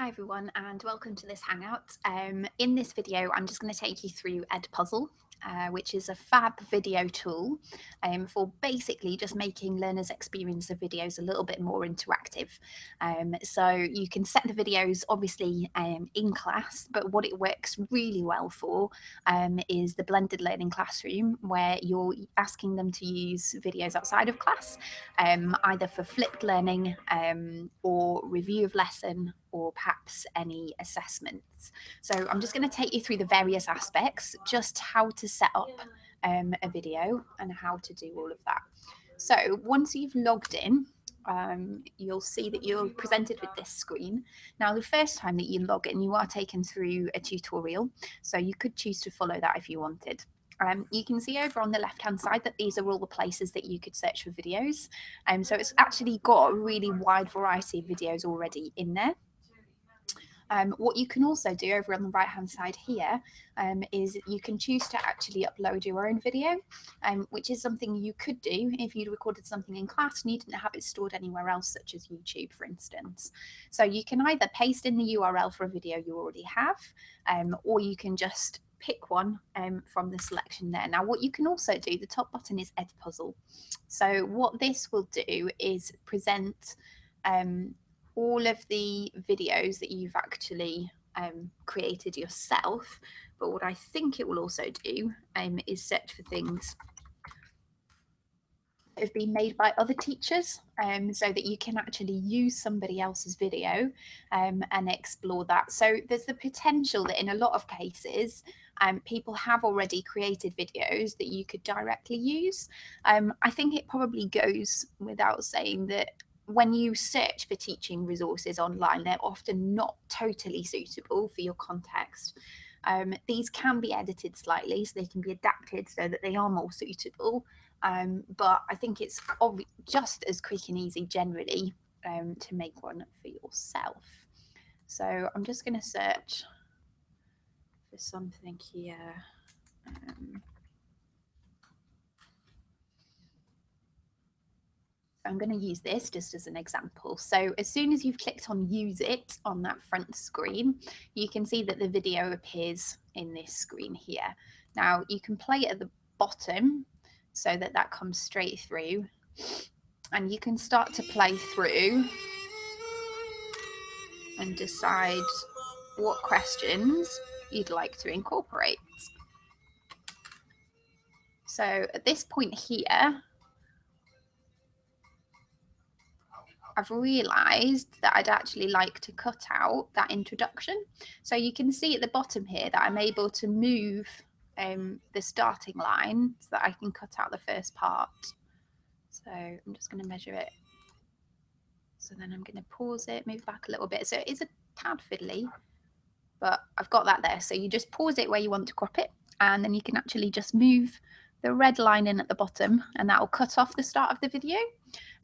Hi everyone and welcome to this Hangout. In this video I'm just going to take you through EdPuzzle, which is a fab video tool for basically just making learners' experience of videos a little bit more interactive. So you can set the videos obviously in class, but what it works really well for is the blended learning classroom, where you're asking them to use videos outside of class, either for flipped learning or review of lesson, or perhaps any assessments. So I'm just going to take you through the various aspects, just how to set up a video and how to do all of that. So once you've logged in, you'll see that you're presented with this screen. Now, the first time that you log in, you are taken through a tutorial, so you could choose to follow that if you wanted. You can see over on the left-hand side that these are all the places that you could search for videos. So it's actually got a really wide variety of videos already in there. What you can also do over on the right hand side here is you can choose to actually upload your own video, which is something you could do if you'd recorded something in class and you didn't have it stored anywhere else, such as YouTube, for instance. So you can either paste in the URL for a video you already have, or you can just pick one from the selection there. Now, what you can also do, the top button is EdPuzzle. So what this will do is present all of the videos that you've actually created yourself. But what I think it will also do is search for things that have been made by other teachers, so that you can actually use somebody else's video and explore that. So there's the potential that in a lot of cases, people have already created videos that you could directly use. I think it probably goes without saying that when you search for teaching resources online, they're often not totally suitable for your context. These can be edited slightly, so they can be adapted so that they are more suitable. But I think it's just as quick and easy generally to make one for yourself. So I'm just going to search for something here. I'm going to use this just as an example. So as soon as you've clicked on use it on that front screen, you can see that the video appears in this screen here. Now you can play it at the bottom so that that comes straight through, and you can start to play through and decide what questions you'd like to incorporate. So at this point here, I've realised that I'd actually like to cut out that introduction. So you can see at the bottom here that I'm able to move the starting line so that I can cut out the first part. So I'm just going to measure it. So then I'm going to pause it, move back a little bit. So it is a tad fiddly, but I've got that there. So you just pause it where you want to crop it, and then you can actually just move the red line in at the bottom, and that will cut off the start of the video.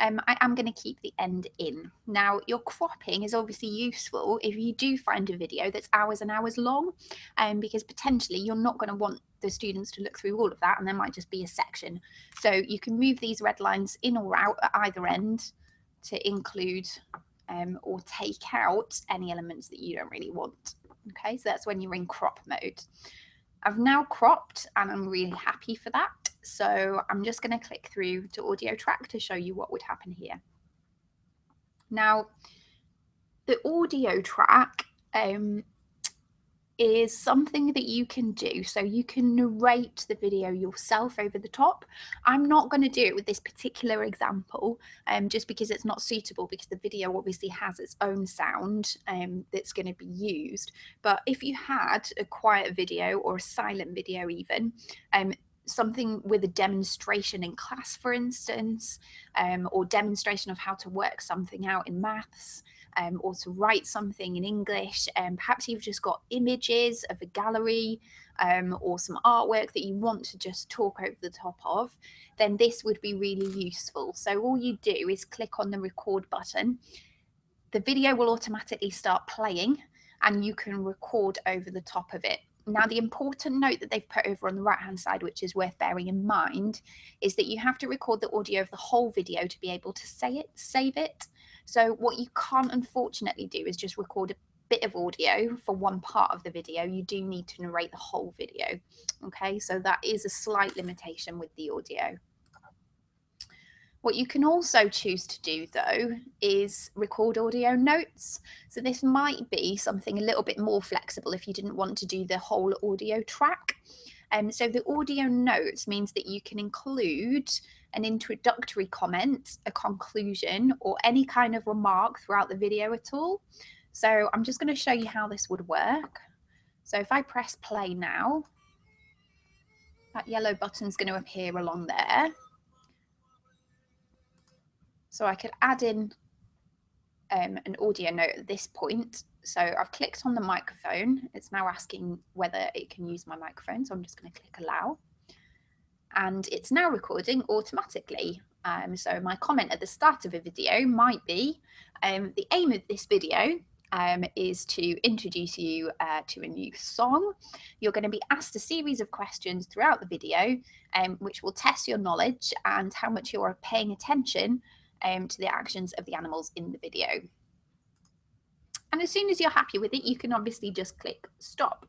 I am going to keep the end in. Now, your cropping is obviously useful if you do find a video that's hours and hours long, because potentially you're not going to want the students to look through all of that, and there might just be a section. So you can move these red lines in or out at either end to include or take out any elements that you don't really want. Okay, so that's when you're in crop mode. I've now cropped and I'm really happy for that. So I'm just going to click through to audio track to show you what would happen here. Now, the audio track is something that you can do. So you can narrate the video yourself over the top. I'm not going to do it with this particular example, just because it's not suitable, because the video obviously has its own sound that's going to be used. But if you had a quiet video or a silent video even, something with a demonstration in class, for instance, or demonstration of how to work something out in maths, or to write something in English, and perhaps you've just got images of a gallery or some artwork that you want to just talk over the top of, then this would be really useful. So all you do is click on the record button. The video will automatically start playing and you can record over the top of it. Now, the important note that they've put over on the right-hand side, which is worth bearing in mind, is that you have to record the audio of the whole video to be able to save it. So what you can't unfortunately do is just record a bit of audio for one part of the video, you do need to narrate the whole video. Okay, so that is a slight limitation with the audio. What you can also choose to do, though, is record audio notes. So this might be something a little bit more flexible if you didn't want to do the whole audio track. So the audio notes means that you can include an introductory comment, a conclusion, or any kind of remark throughout the video at all. So I'm just going to show you how this would work. So if I press play now, that yellow button's going to appear along there. So I could add in an audio note at this point. So I've clicked on the microphone. It's now asking whether it can use my microphone. So I'm just going to click allow. And it's now recording automatically. So my comment at the start of a video might be, the aim of this video is to introduce you to a new song. You're going to be asked a series of questions throughout the video, which will test your knowledge and how much you're paying attention to the actions of the animals in the video. And as soon as you're happy with it, you can obviously just click stop.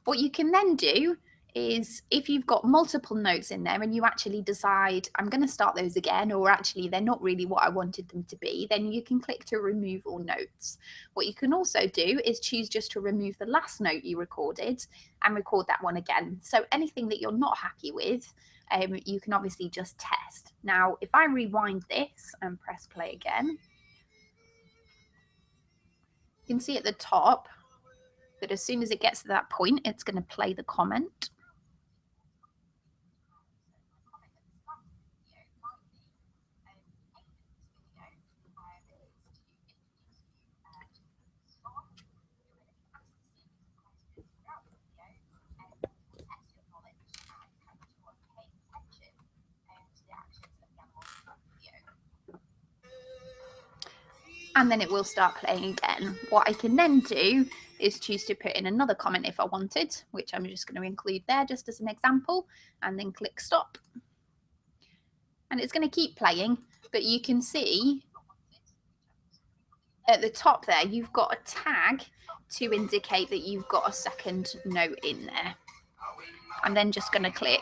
What you can then do is, if you've got multiple notes in there and you actually decide, I'm going to start those again, or actually they're not really what I wanted them to be, then you can click to remove all notes. What you can also do is choose just to remove the last note you recorded and record that one again. So anything that you're not happy with, you can obviously just test. Now, if I rewind this and press play again, you can see at the top that as soon as it gets to that point, it's going to play the comment. And then it will start playing again. What I can then do is choose to put in another comment if I wanted, which I'm just going to include there just as an example, and then click stop. And it's going to keep playing, but you can see at the top there, you've got a tag to indicate that you've got a second note in there. I'm then just going to click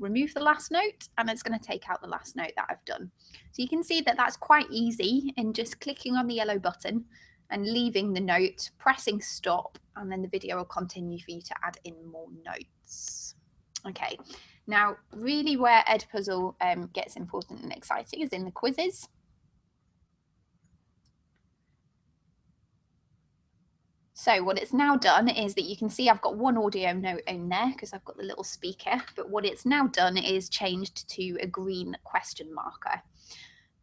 remove the last note, and it's going to take out the last note that I've done. So you can see that that's quite easy in just clicking on the yellow button and leaving the note, pressing stop, and then the video will continue for you to add in more notes. Okay, now really where EdPuzzle gets important and exciting is in the quizzes. So what it's now done is that you can see I've got one audio note in there because I've got the little speaker, but what it's now done is changed to a green question marker.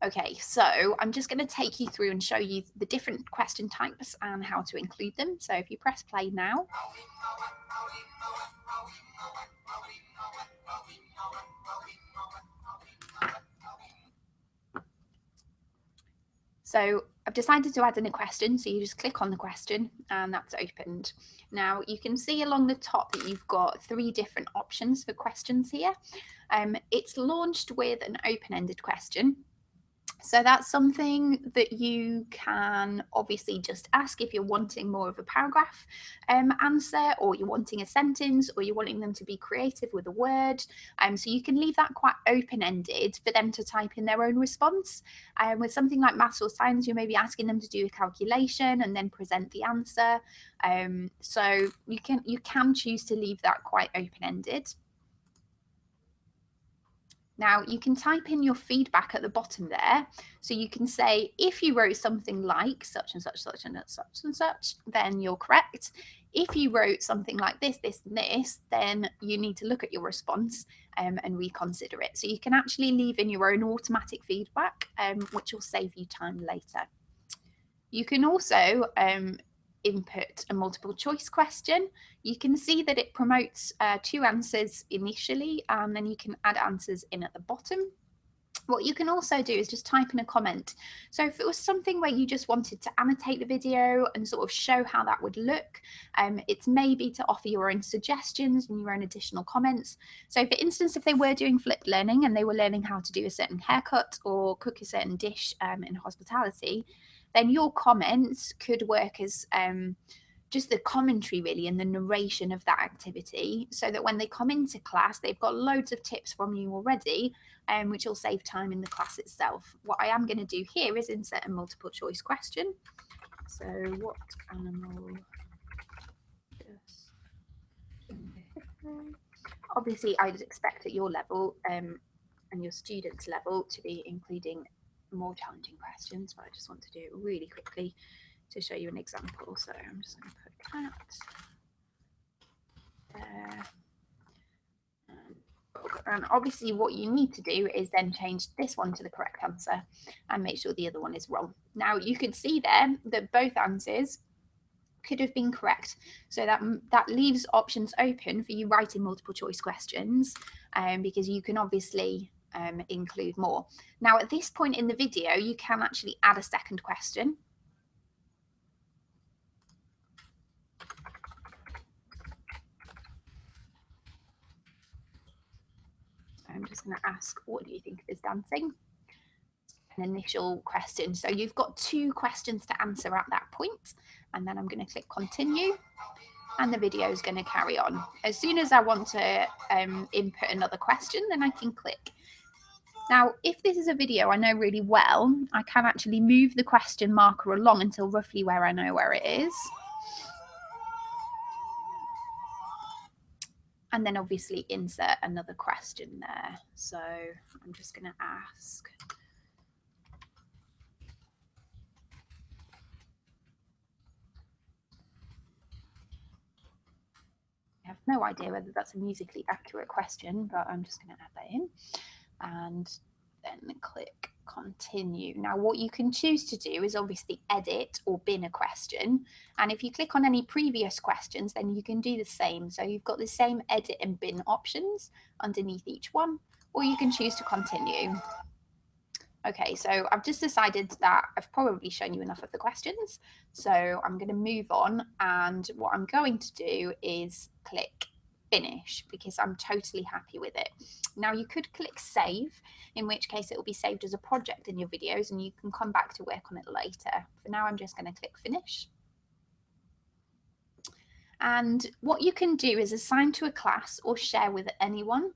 Okay, so I'm just going to take you through and show you the different question types and how to include them. So if you press play now, so I've decided to add in a question, so you just click on the question and that's opened. Now you can see along the top that you've got 3 different options for questions here. It's launched with an open-ended question. So that's something that you can obviously just ask if you're wanting more of a paragraph answer, or you're wanting a sentence, or you're wanting them to be creative with a word. So you can leave that quite open-ended for them to type in their own response. With something like maths or science, you may be asking them to do a calculation and then present the answer. So you can choose to leave that quite open-ended. Now you can type in your feedback at the bottom there. So you can say, if you wrote something like such and such, such and such and such, then you're correct. If you wrote something like this, this and this, then you need to look at your response and reconsider it. So you can actually leave in your own automatic feedback, which will save you time later. You can also input a multiple choice question. You can see that it promotes 2 answers initially, and then you can add answers in at the bottom. What you can also do is just type in a comment. So if it was something where you just wanted to annotate the video and sort of show how that would look, it's maybe to offer your own suggestions and your own additional comments. So for instance, if they were doing flipped learning and they were learning how to do a certain haircut or cook a certain dish in hospitality, then your comments could work as just the commentary really and the narration of that activity, so that when they come into class they've got loads of tips from you already, which will save time in the class itself. What I am going to do here is insert a multiple choice question. So what animal does obviously I'd expect at your level and your students level to be including more challenging questions, but I just want to do it really quickly to show you an example. So I'm just going to put cat there. And obviously what you need to do is then change this one to the correct answer and make sure the other one is wrong. Now you could see there that both answers could have been correct, so that leaves options open for you writing multiple choice questions, because you can obviously include more. Now at this point in the video you can actually add a second question. I'm just going to ask, what do you think of this dancing? An initial question. So you've got 2 questions to answer at that point, and then I'm going to click continue, and the video is going to carry on. As soon as I want to input another question, then I can click. Now, if this is a video I know really well, I can actually move the question marker along until roughly where I know where it is. And then obviously insert another question there. So I'm just going to ask, I have no idea whether that's a musically accurate question, but I'm just going to add that in and then click continue. Now what you can choose to do is obviously edit or bin a question, and if you click on any previous questions then you can do the same. So you've got the same edit and bin options underneath each one, or you can choose to continue. Okay, so I've just decided that I've probably shown you enough of the questions, so I'm going to move on, and what I'm going to do is click finish because I'm totally happy with it. Now you could click save, in which case it will be saved as a project in your videos and you can come back to work on it later. For now I'm just going to click finish. And what you can do is assign to a class or share with anyone.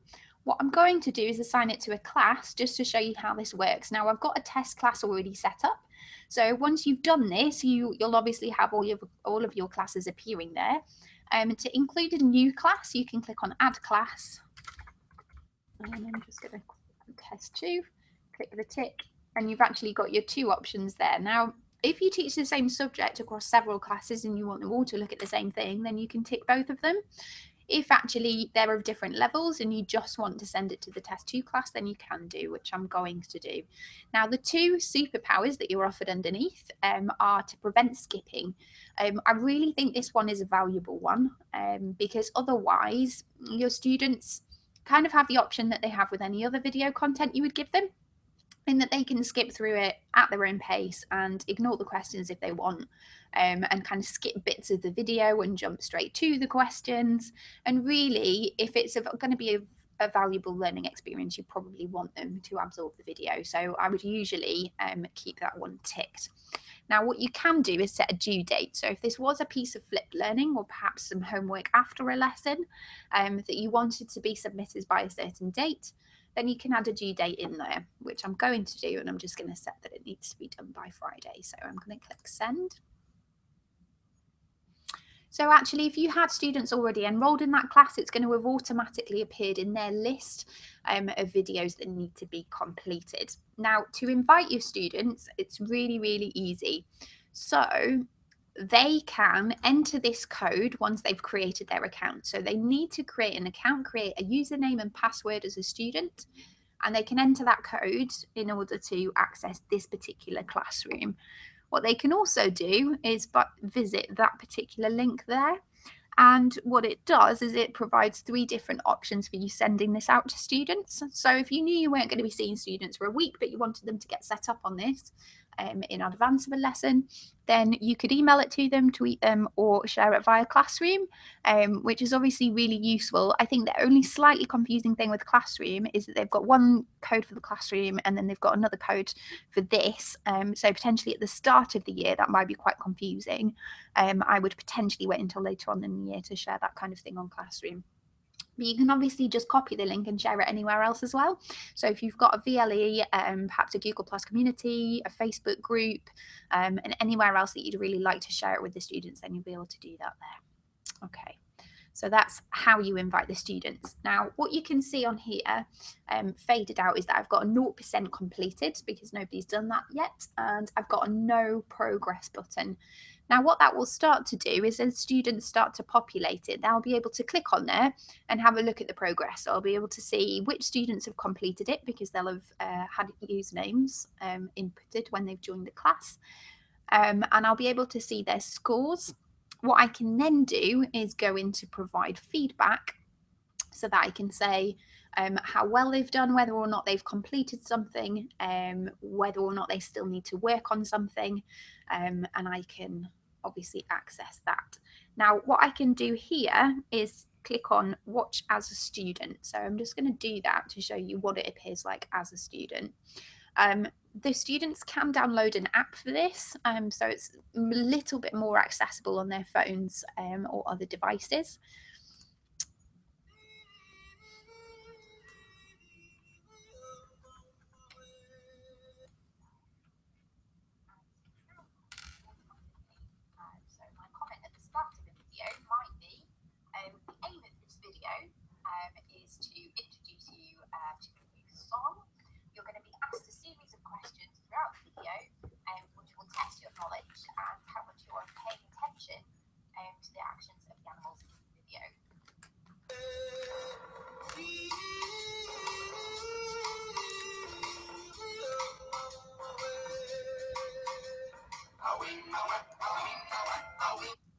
What I'm going to do is assign it to a class just to show you how this works. Now I've got a test class already set up. So once you've done this, you'll obviously have all of your classes appearing there. To include a new class, you can click on add class. And I'm just going to click on test 2, click the tick, and you've actually got your 2 options there. Now, if you teach the same subject across several classes and you want them all to look at the same thing, then you can tick both of them. If actually they're of different levels and you just want to send it to the test 2 class, then you can do, which I'm going to do. Now, the 2 superpowers that you're offered underneath are to prevent skipping. I really think this one is a valuable one because otherwise your students kind of have the option that they have with any other video content you would give them, in that they can skip through it at their own pace and ignore the questions if they want, and kind of skip bits of the video and jump straight to the questions. And really, if it's going to be a valuable learning experience, you probably want them to absorb the video. So I would usually keep that one ticked. Now, what you can do is set a due date. So if this was a piece of flipped learning or perhaps some homework after a lesson that you wanted to be submitted by a certain date, then you can add a due date in there, which I'm going to do, and I'm just going to set that it needs to be done by Friday. So I'm going to click send. So actually, if you had students already enrolled in that class, it's going to have automatically appeared in their list of videos that need to be completed. Now, to invite your students, it's really, really easy. So they can enter this code once they've created their account. So they need to create an account, create a username and password as a student, and they can enter that code in order to access this particular classroom. What they can also do is visit that particular link there. And what it does is it provides 3 different options for you sending this out to students. So if you knew you weren't going to be seeing students for a week, but you wanted them to get set up on this, in advance of a lesson, then you could email it to them, tweet them, or share it via Classroom, which is obviously really useful. I think the only slightly confusing thing with Classroom is that they've got one code for the classroom and then they've got another code for this. So potentially at the start of the year, that might be quite confusing. I would potentially wait until later on in the year to share that kind of thing on Classroom. But you can obviously just copy the link and share it anywhere else as well. So if you've got a VLE, perhaps a Google Plus community, a Facebook group, and anywhere else that you'd really like to share it with the students, then you'll be able to do that there. Okay, so that's how you invite the students. Now, what you can see on here, faded out, is that I've got a 0% completed because nobody's done that yet, and I've got a no progress button. Now, what that will start to do is as students start to populate it, they'll be able to click on there and have a look at the progress. So I'll be able to see which students have completed it because they'll have had usernames inputted when they've joined the class. And I'll be able to see their scores. What I can then do is go in to provide feedback so that I can say how well they've done, whether or not they've completed something, whether or not they still need to work on something, and I can obviously access that. Now, what I can do here is click on Watch as a Student. So I'm just going to do that to show you what it appears like as a student. The students can download an app for this, so it's a little bit more accessible on their phones or other devices. So my comment at the start of the video might be, the aim of this video is to introduce you to a new song. You're going to be asked a series of questions throughout the video, which will test your knowledge and how much you are paying attention to the actions of the animals in the video.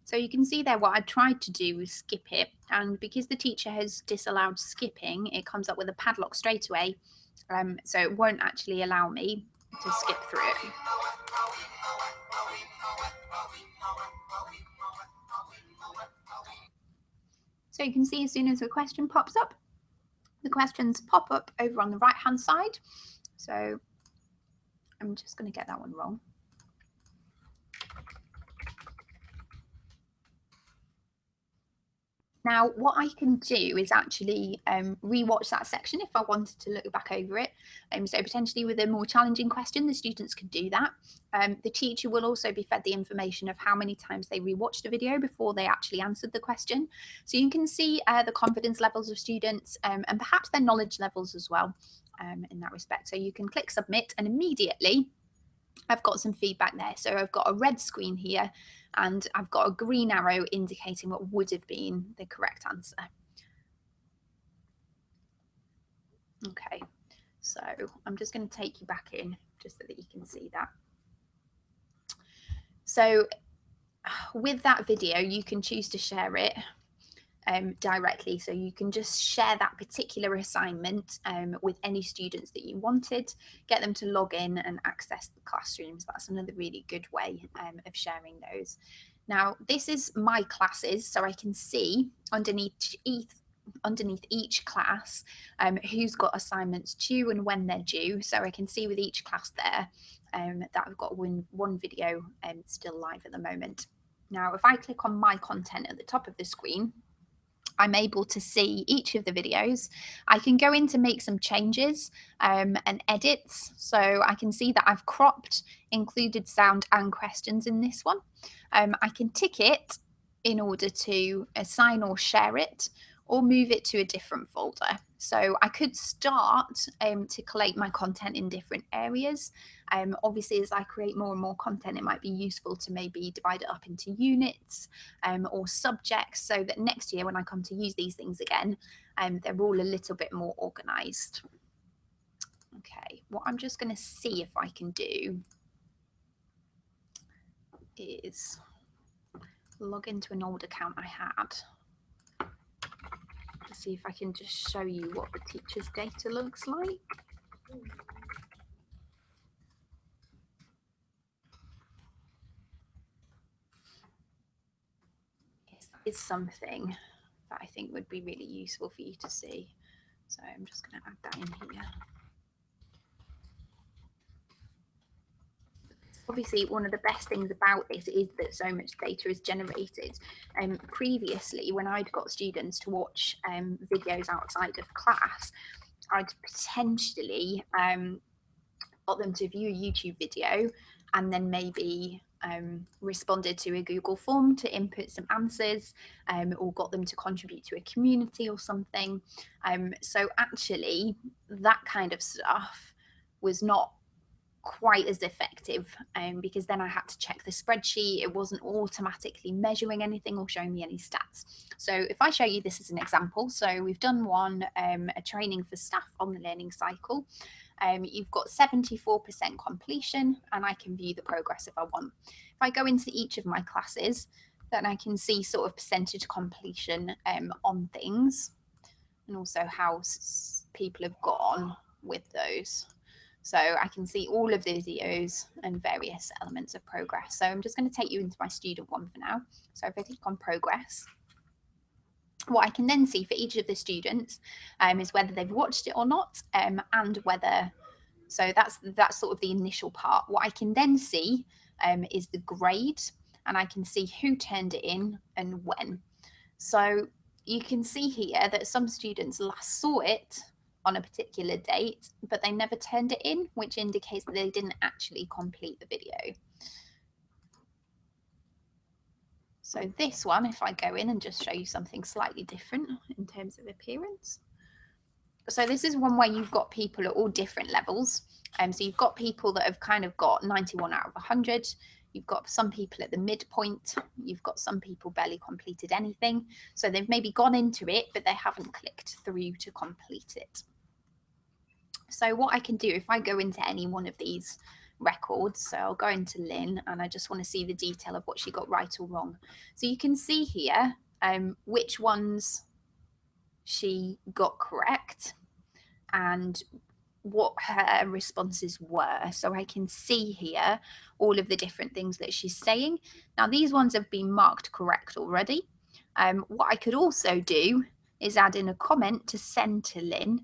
So you can see there what I tried to do was skip it, and because the teacher has disallowed skipping, it comes up with a padlock straight away, so it won't actually allow me to skip through it. So you can see as soon as a question pops up, the questions pop up over on the right hand side. So I'm just going to get that one wrong. Now, what I can do is actually rewatch that section if I wanted to look back over it. So potentially with a more challenging question, the students could do that. The teacher will also be fed the information of how many times they rewatched a video before they actually answered the question. So you can see the confidence levels of students and perhaps their knowledge levels as well in that respect. So you can click submit and immediately I've got some feedback there. So I've got a red screen here and I've got a green arrow indicating what would have been the correct answer. Okay, so I'm just going to take you back in just so that you can see that. So with that video, you can choose to share it directly. So you can just share that particular assignment with any students that you wanted, get them to log in and access the classrooms. That's another really good way of sharing those. Now, this is my classes, so I can see underneath each class who's got assignments due and when they're due. So I can see with each class there that I've got one video still live at the moment. Now, if I click on my content at the top of the screen, I'm able to see each of the videos. I can go in to make some changes and edits. So I can see that I've cropped, included sound and questions in this one. I can tick it in order to assign or share it or move it to a different folder. So I could start to collate my content in different areas. Obviously, as I create more and more content, it might be useful to maybe divide it up into units or subjects so that next year when I come to use these things again, they're all a little bit more organised. Okay, what I'm just going to see if I can do is log into an old account I had. To see if I can just show you what the teacher's data looks like. is something that I think would be really useful for you to see. So I'm just going to add that in here. Obviously, one of the best things about this is that so much data is generated. Previously, when I'd got students to watch videos outside of class, I'd potentially got them to view a YouTube video and then maybe responded to a Google form to input some answers, or got them to contribute to a community or something. So actually, that kind of stuff was not quite as effective, because then I had to check the spreadsheet. It wasn't automatically measuring anything or showing me any stats. So if I show you this as an example, so we've done one, a training for staff on the learning cycle. You've got 74% completion, and I can view the progress if I want. If I go into each of my classes, then I can see sort of percentage completion on things, and also how people have got on with those. So I can see all of the videos and various elements of progress. So I'm just going to take you into my student one for now. So if I click on progress, what I can then see for each of the students is whether they've watched it or not, and whether, so that's sort of the initial part. What I can then see is the grade, and I can see who turned it in and when. So you can see here that some students last saw it on a particular date, but they never turned it in, which indicates that they didn't actually complete the video. So this one, if I go in and just show you something slightly different in terms of appearance. So this is one where you've got people at all different levels. So you've got people that have kind of got 91 out of 100. You've got some people at the midpoint. You've got some people barely completed anything. So they've maybe gone into it, but they haven't clicked through to complete it. So what I can do, if I go into any one of these records, so I'll go into Lynn, and I just want to see the detail of what she got right or wrong. So you can see here which ones she got correct and what her responses were. So I can see here all of the different things that she's saying. Now these ones have been marked correct already. What I could also do is add in a comment to send to Lynn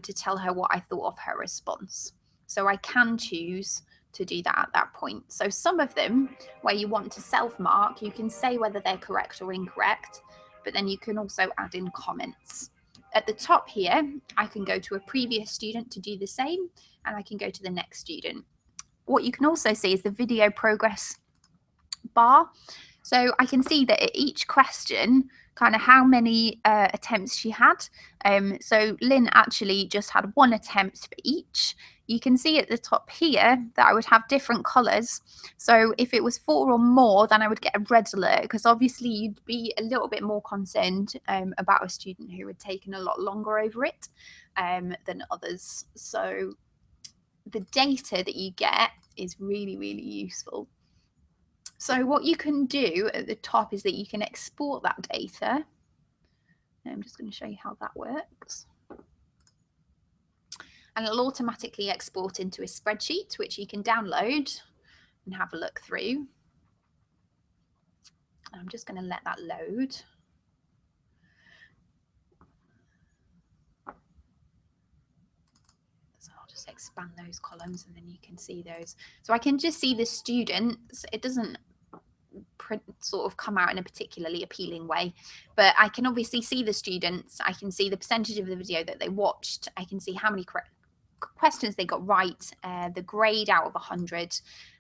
to tell her what I thought of her response. So I can choose to do that at that point. So some of them where you want to self-mark, you can say whether they're correct or incorrect, but then you can also add in comments. At the top here, I can go to a previous student to do the same, and I can go to the next student. What you can also see is the video progress bar. So I can see that at each question, kind of how many attempts she had. So Lynn actually just had one attempt for each. You can see at the top here that I would have different colours. So if it was 4 or more, then I would get a red alert, because obviously you'd be a little bit more concerned about a student who had taken a lot longer over it than others. So the data that you get is really, really useful. So what you can do at the top is that you can export that data. I'm just going to show you how that works. And it'll automatically export into a spreadsheet, which you can download and have a look through. I'm just going to let that load. So I'll just expand those columns and then you can see those. So I can just see the students. It doesn't sort of come out in a particularly appealing way, but I can obviously see the students. I can see the percentage of the video that they watched. I can see how many questions they got right, the grade out of 100,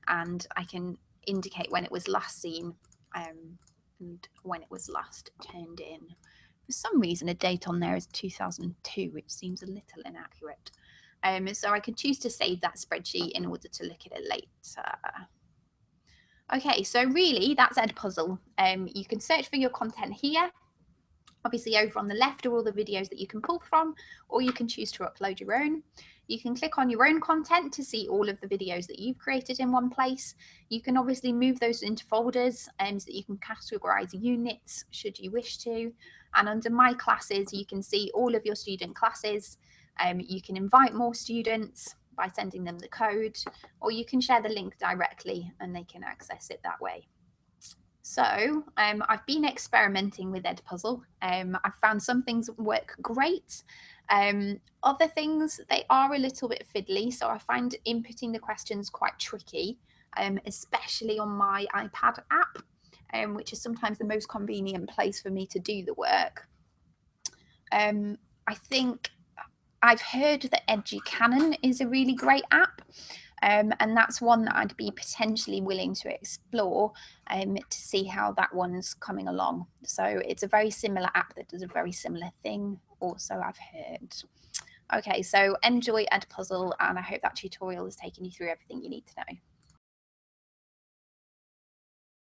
and I can indicate when it was last seen and when it was last turned in. For some reason, a date on there is 2002, which seems a little inaccurate. So I can choose to save that spreadsheet in order to look at it later. Okay, so really that's EdPuzzle. You can search for your content here. Obviously over on the left are all the videos that you can pull from, or you can choose to upload your own. You can click on your own content to see all of the videos that you've created in one place. You can obviously move those into folders so that you can categorize units should you wish to. And under My Classes, you can see all of your student classes. You can invite more students by sending them the code, or you can share the link directly and they can access it that way. So I've been experimenting with EdPuzzle. I've found some things work great. Other things, they are a little bit fiddly. So I find inputting the questions quite tricky, especially on my iPad app, which is sometimes the most convenient place for me to do the work. I think I've heard that Educanon is a really great app. And that's one that I'd be potentially willing to explore to see how that one's coming along. So it's a very similar app that does a very similar thing also, I've heard. Okay, so enjoy EdPuzzle, and I hope that tutorial has taken you through everything you need to know.